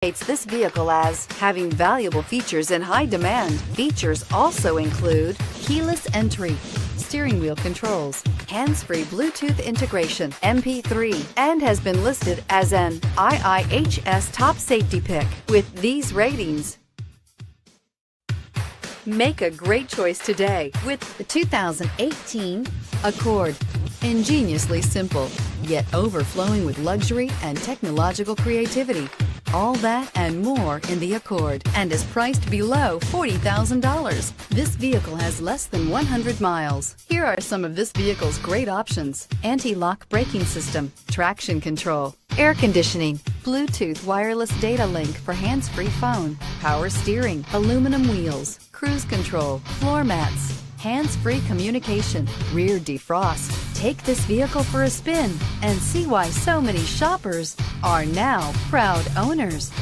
This vehicle as having valuable features in high demand. Features also include keyless entry, steering wheel controls, hands-free Bluetooth integration, MP3, and has been listed as an IIHS top safety pick. With these ratings, make a great choice today with the 2018 Accord. Ingeniously simple, yet overflowing with luxury and technological creativity. All that and more in the Accord, and is priced below $40,000. This vehicle has less than 100 miles. Here are some of this vehicle's great options: anti-lock braking system, traction control, air conditioning, Bluetooth wireless data link for hands-free phone, power steering, aluminum wheels, cruise control, floor mats, hands-free communication, rear defrost. Take this vehicle for a spin and see why so many shoppers are now proud owners.